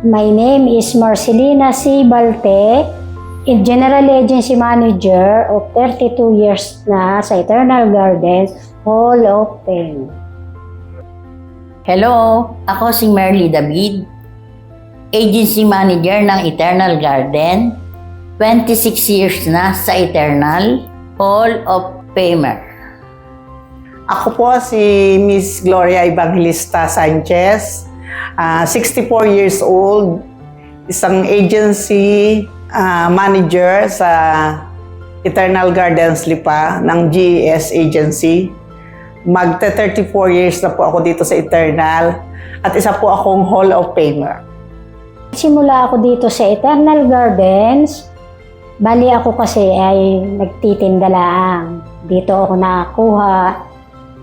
My name is Marcelina C. Balte, General Agency Manager of 32 years na sa Eternal Gardens Hall of Fame. Hello, ako si Merly David, Agency Manager ng Eternal Garden, 26 years na sa Eternal Hall of Famer. Ako po si Miss Gloria Evangelista Sanchez, 64 years old, isang agency manager sa Eternal Gardens Lipa ng GES Agency. Magte-34 years na po ako dito sa Eternal at isa po akong Hall of Famer. Simula ako dito sa Eternal Gardens, bali ako kasi ay nagtitinda lang. Dito ako nakakuha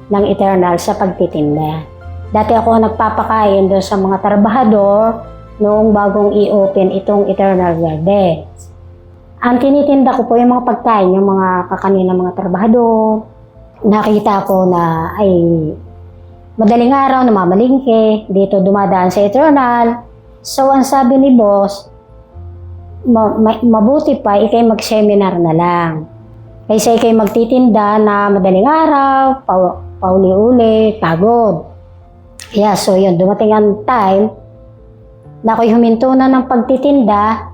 ng Eternal sa pagtitinda. Dati ako nagpapakain doon sa mga trabahador noong bagong i-open itong Eternal Gardens. Ang tinitinda ko po yung mga pagkain, yung mga kakaninang mga trabahador. Nakita ko na ay madaling araw na mamalingke, dito dumadaan sa Eternal. So ang sabi ni boss, mabuti pa ikay mag-seminar na lang. Kaysa ikay magtitinda na madaling araw, pauli-uli, pagod. Yeah, so yun, dumating ang time na ako'y huminto na ng pagtitinda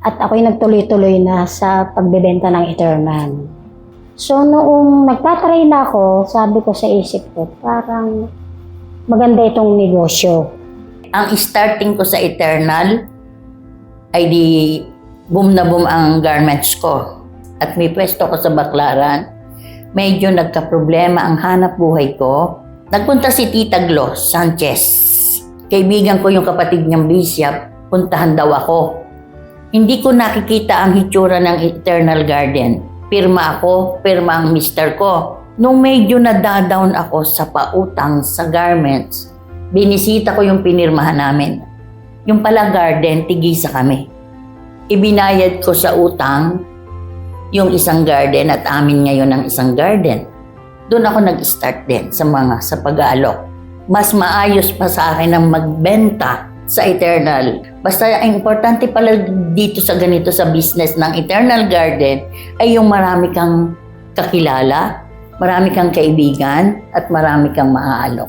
at ako'y nagtuloy-tuloy na sa pagbebenta ng Eternal. So noong nagtatry na ako, sabi ko sa isip ko, parang maganda itong negosyo. Ang starting ko sa Eternal ay di boom na boom ang garments ko. At may pwesto ko sa Baclaran. Medyo nagka-problema ang hanap buhay ko. Nagpunta si Tita Glo Sanchez. Kaibigan ko yung kapatid niyang bishop, puntahan daw ako. Hindi ko nakikita ang hitsura ng Eternal Garden. Pirma ako, pirma ang mister ko. Nung medyo nadadown ako sa pautang sa garments, binisita ko yung pinirmahan namin. Yung pala garden, tigisa kami. Ibinayad ko sa utang yung isang garden at amin ngayon ang isang garden. Doon ako nag-start din sa pag-aalok. Mas maayos pa sa akin ang magbenta sa Eternal. Basta ang importante pala dito sa ganito sa business ng Eternal Garden ay yung marami kang kakilala, marami kang kaibigan, at marami kang maaalok.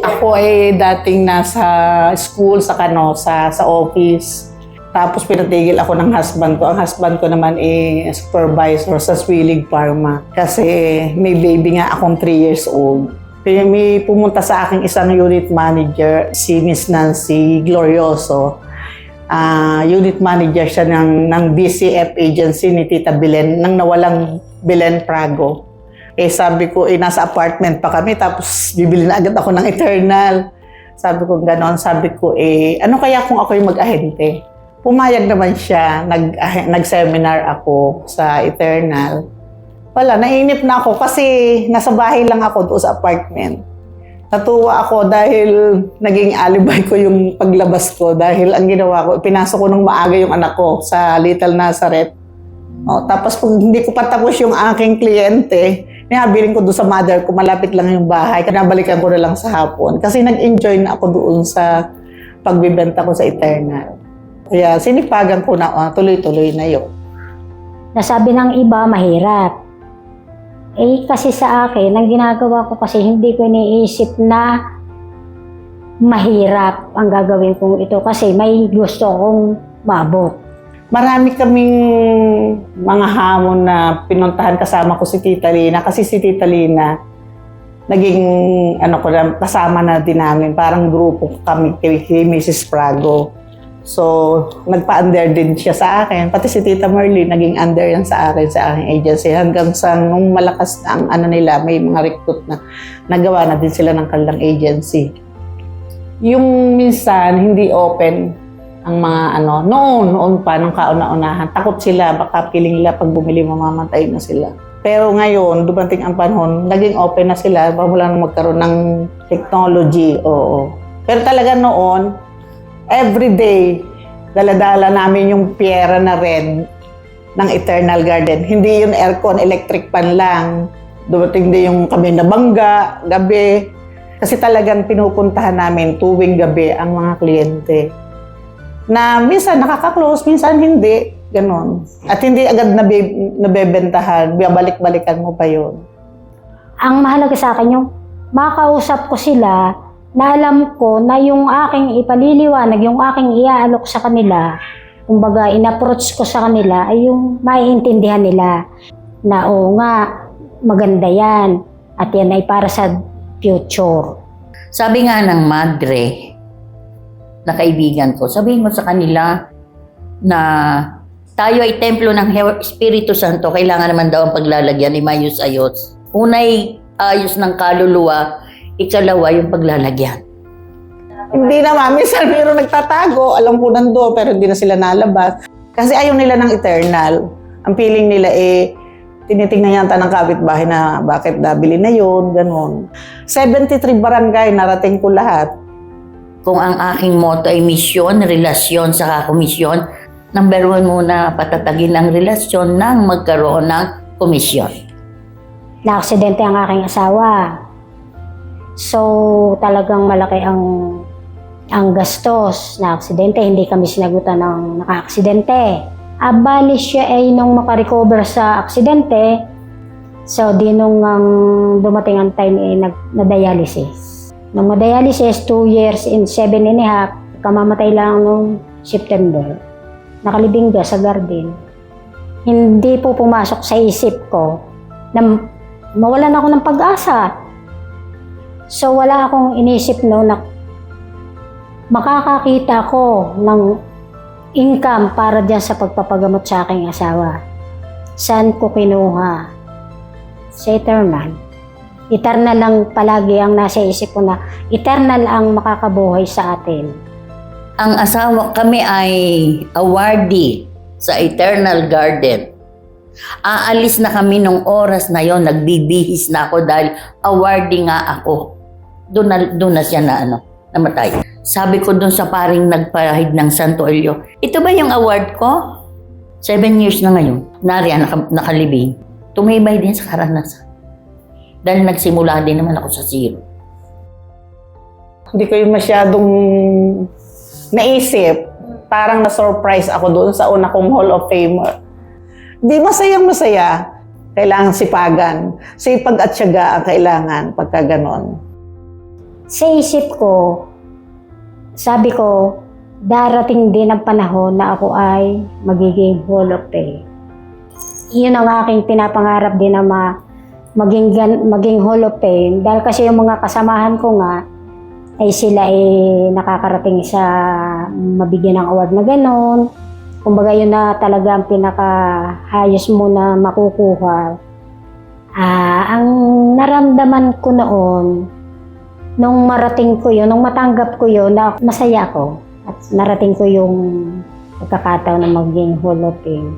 Ako ay dating nasa school sa Canosa, sa office. Tapos pinatigil ako ng husband ko. Ang husband ko naman ay supervisor sa Swilig Pharma. Kasi may baby nga akong 3 years old. May pumunta sa akin isang unit manager, si Miss Nancy Glorioso. Unit manager siya ng BCF agency ni Tita Belen, nang nawalang Belen Prago. Sabi ko, nasa apartment pa kami, tapos bibili na agad ako ng Eternal. Sabi ko gano'n, sabi ko, ano kaya kung ako'y mag-ahente? Pumayag naman siya, nag-seminar ako sa Eternal. Wala, nainip na ako kasi nasa bahay lang ako doon sa apartment. Natuwa ako dahil naging alibay ko yung paglabas ko dahil ang ginawa ko, pinasok ko ng maaga yung anak ko sa Little Nazareth. Tapos pag hindi ko patapos yung aking kliyente, nihabiling ko doon sa mother ko, malapit lang yung bahay. Kinabalikan ko na lang sa hapon kasi nag-enjoy na ako doon sa pagbibenta ko sa Eternal. Kaya sinipagan ko na tuloy-tuloy na yun. Nasabi ng iba, mahirap. Kasi sa akin, ang ginagawa ko kasi hindi ko iniisip na mahirap ang gagawin kong ito kasi may gusto kong maabot. Marami kaming mga hamon na pinuntahan kasama ko si Tita Lina kasi si Tita Lina naging kasama na din namin, parang grupo kami kay Mrs. Prago. So, nagpa-under din siya sa akin. Pati si Tita Merly, naging under yan sa akin, sa aking agency. Hanggang sa nung malakas na ang nila, may mga recruit na nagawa na din sila ng kanilang agency. Yung minsan, hindi open ang mga noon pa, nung kauna-unahan. Takot sila, baka piling nila pag bumili, mamamatay na sila. Pero ngayon, dumating ang panahon, naging open na sila, mula nang magkaroon ng technology, oo. Pero talaga noon, everyday, dala-dala namin yung piyera na red ng Eternal Garden. Hindi yung aircon, electric pan lang. Dumating din yung kami na bangga, gabi. Kasi talagang pinupuntahan namin tuwing gabi ang mga kliyente. Na minsan nakaka-close, minsan hindi. Ganon. At hindi agad nabebentahan. Babalik-balikan mo pa yun. Ang mahalaga sa akin yung makausap ko sila na alam ko na yung aking ipaliliwanag, yung aking iaalok sa kanila, kumbaga in-approach ko sa kanila ay yung maiintindihan nila na oo nga, maganda yan at yan ay para sa future. Sabi nga ng madre na kaibigan ko, sabihin mo sa kanila na tayo ay templo ng Espiritu Santo, kailangan naman daw ang paglalagyan ni mayos-ayos. Unay ayos ng kaluluwa, ikalawa yung paglalagyan. Hindi naman. Minsan mayroon nagtatago. Alam ko nando, pero hindi na sila nalabas. Kasi ayaw nila ng eternal. Ang feeling nila tinitingnan yata ng kapitbahay na bakit nabili na yun, ganun. 73 barangay, narating ko lahat. Kung ang aking motto ay misyon, relasyon sa komisyon, number 1 muna patatagin ang relasyon nang magkaroon ng komisyon. Na-aksidente ang aking asawa. So, talagang malaki ang gastos na aksidente. Hindi kami sinagutan ng naka-aksidente. Bali siya ay nung makarecover sa aksidente, so di nung dumating ang time na-dialysis. Nung ma-dialysis, 2 years and 7.5, kamamatay lang nung September. Nakalibing siya sa garden. Hindi po pumasok sa isip ko na mawalan ako ng pag-asa. So wala akong inisip no na makakakita ko ng income para dyan sa pagpapagamot sa aking asawa. Saan ko kinuha? Sa eternal. Eternal lang palagi ang nasa isip ko na eternal ang makakabuhay sa atin. Ang asawa kami ay awardee sa Eternal Garden. Aalis na kami nung oras na yon, nagbibihis na ako dahil awardee nga ako. Doon na siya namatay. Sabi ko doon sa paring nagpahid ng Santo Elio, ito ba yung award ko? 7 years na ngayon. Nariyan, nakalibing. Tumibay din sa karanasan. Dahil nagsimula din naman ako sa zero. Hindi ko yun masyadong naisip. Parang na-surprise ako doon sa una kong Hall of Famer. Di masayang-masaya. Kailangan sipagan. Sipag at tiyaga ang kailangan pagka ganon. Sa isip ko, sabi ko, darating din ang panahon na ako ay magiging Hall of Fame. Yun ang aking pinapangarap din na maging Hall of Fame. Dahil kasi yung mga kasamahan ko nga, ay sila ay nakakarating sa mabigyan ng award na gano'n. Kumbaga yun na talaga ang pinakahayos mo na makukuha. Ang naramdaman ko noon, nung marating ko yun, nung matanggap ko yun, na masaya ako. At narating ko yung pagkakataon na maging Hall of Fame.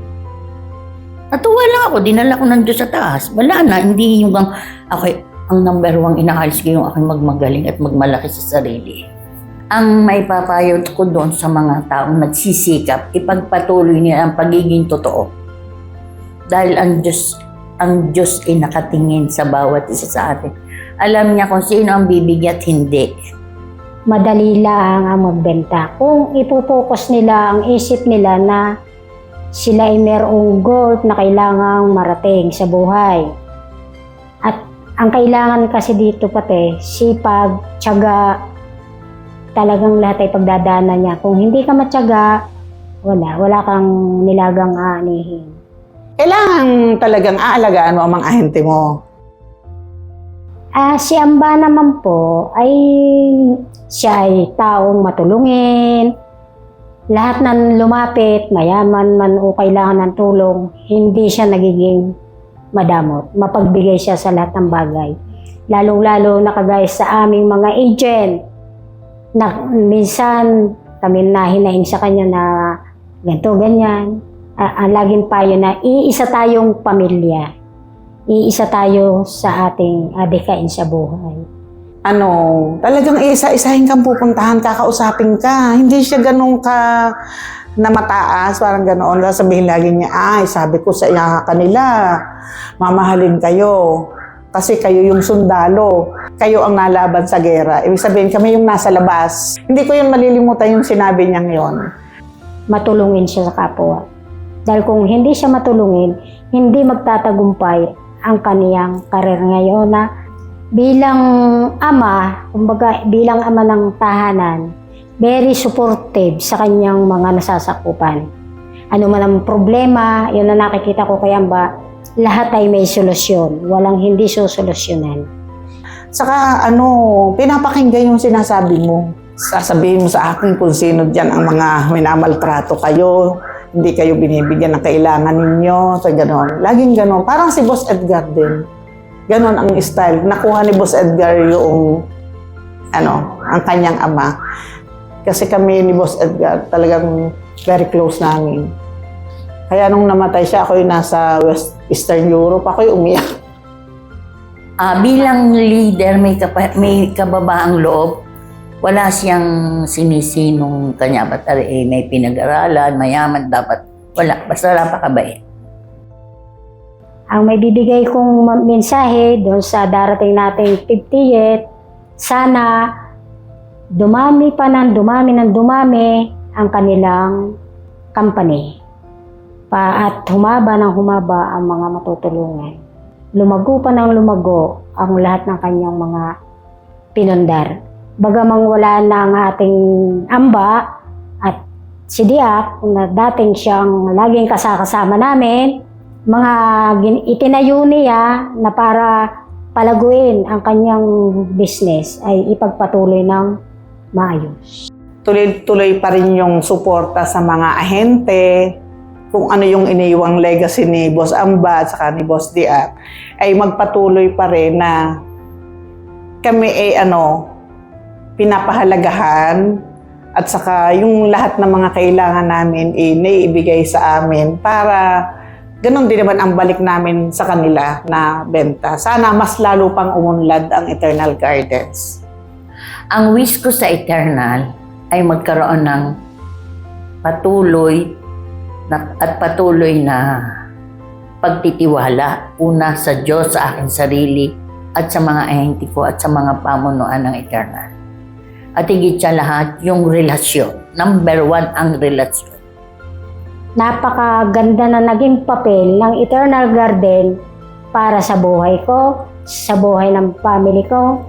Natuwa lang ako, dinala ko nandun sa taas. Wala na, hindi yung ang number 1 inaalis ko yung aking magmagaling at magmalaki sa sarili. Ang may papayo ko doon sa mga taong nagsisikap, ipagpatuloy niya ang pagiging totoo. Dahil ang Diyos ay nakatingin sa bawat isa sa atin. Alam niya kung sino ang bibigyan at hindi. Madali lang ang magbenta. Kung ipopokus nila ang isip nila na sila ay merong goal na kailangang marating sa buhay. At ang kailangan kasi dito pati, sipag, tiyaga, talagang lahat ay pagdadaanan niya. Kung hindi ka matyaga, wala kang nilagang aanihin. Kailangan talagang aalagaan mo ang mga ahente mo. Si Amba naman po ay siya ay taong matulungin. Lahat ng lumapit, mayaman man o kailangan ng tulong, hindi siya nagiging madamot. Mapagbigay siya sa lahat ng bagay. Lalong-lalo na kagaya sa aming mga agent na minsan kami nahinaing sa kanya na ganito, ganyan. Ang laging payo na iisa tayong pamilya. Iisa tayo sa ating adikain sa buhay. Talagang isa-isahin kang pupuntahan, kakausapin ka. Hindi siya ganun ka na mataas, parang ganoon. Sabihin lagi niya, sabi ko sa kanila, mamahalin kayo. Kasi kayo yung sundalo. Kayo ang nalaban sa gera. Ibig sabihin, kami yung nasa labas. Hindi ko yun malilimutan yung sinabi niyang yon. matulungin siya sa kapwa. Dahil kung hindi siya matulungin, hindi magtatagumpay ang kaniyang karir ngayon na bilang ama, kumbaga bilang ama ng tahanan, very supportive sa kanyang mga nasasakupan. Ano man ang problema, yun na nakikita ko kaya ba, lahat ay may solusyon, walang hindi susolusyonan. Saka pinapakinggan yung sinasabi mo. Sasabihin mo sa akin kung sino dyan ang mga minamaltrato kayo, hindi kayo binibigyan ng kailangan ninyo, so gano'n. Laging gano'n. Parang si Boss Edgar din. Gano'n ang style. Nakuha ni Boss Edgar yung, ang kanyang ama. Kasi kami ni Boss Edgar talagang very close namin. Kaya nung namatay siya, ako yung nasa Eastern Europe, ako yung umiyak. Bilang leader, may kababaang loob. Wala siyang sinisinong kanya. Ba't may pinag-aralan, mayaman, dapat. Wala, basta napakabait. Ang may bibigay kong mensahe doon sa darating nating 50th, sana dumami ang kanilang company. At humaba ng humaba ang mga matutulungan. Lumago pa ng lumago ang lahat ng kanyang mga pinundar. Bagamang wala na ang ating amba at si Diak na dating siyang laging kasama namin, mga itinayo niya na para palaguin ang kanyang business ay ipagpatuloy ng maayos. Tuloy-tuloy pa rin yung suporta sa mga ahente, kung ano yung iniiwang legacy ni Boss Amba at saka ni Boss Diak, ay magpatuloy pa rin na kami ay pinapahalagahan at saka yung lahat ng mga kailangan namin naiibigay sa amin para ganun din naman ang balik namin sa kanila na benta. Sana mas lalo pang umunlad ang Eternal Gardens. Ang wish ko sa Eternal ay magkaroon ng patuloy na pagtitiwala, una sa Diyos, sa aking sarili, at sa mga ahente ko at sa mga pamunuan ng Eternal. At higit sa lahat, yung relasyon. Number 1 ang relasyon. Napakaganda na naging papel ng Eternal Garden para sa buhay ko, sa buhay ng family ko,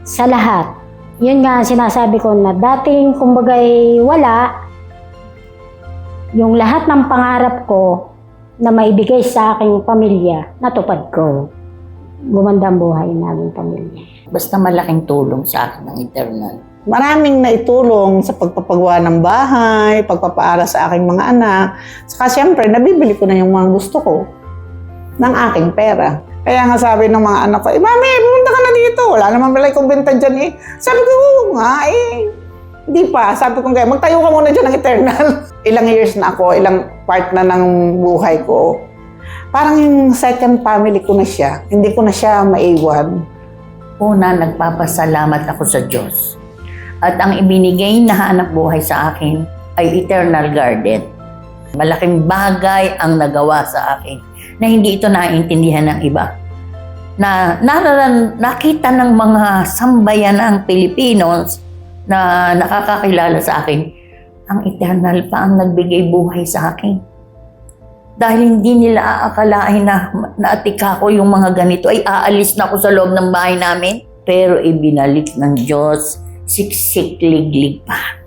sa lahat. Yun nga sinasabi ko na dating kumbagay wala, yung lahat ng pangarap ko na maibigay sa aking pamilya, natupad ko. Gumanda ang buhay ng pamilya. Basta malaking tulong sa akin ng Eternal. Maraming naitulong sa pagpapagawa ng bahay, pagpapaaral sa aking mga anak. Saka siyempre, nabibili ko na yung mga gusto ko ng aking pera. Kaya nga sabi ng mga anak ko, Mami, pumunta ka na dito. Wala naman pala ikong benta dyan eh. Sabi ko, oo nga Hindi pa. Sabi ko, kaya magtayo ka muna dyan ng Eternal. Ilang years na ako, ilang part na ng buhay ko. Parang yung second family ko na siya. Hindi ko na siya maiwan. Una, nagpapasalamat ako sa Diyos. At ang ibinigay na hanap buhay sa akin ay Eternal Garden. Malaking bagay ang nagawa sa akin na hindi ito naiintindihan ng iba. Nakita ng mga sambayanang Pilipinos na nakakakilala sa akin, ang Eternal pa ang nagbigay buhay sa akin. Dahil hindi nila aakalain na naatika ko yung mga ganito, ay aalis na ako sa loob ng bahay namin. Pero ibinalik ng Diyos, siksik-liglig pa.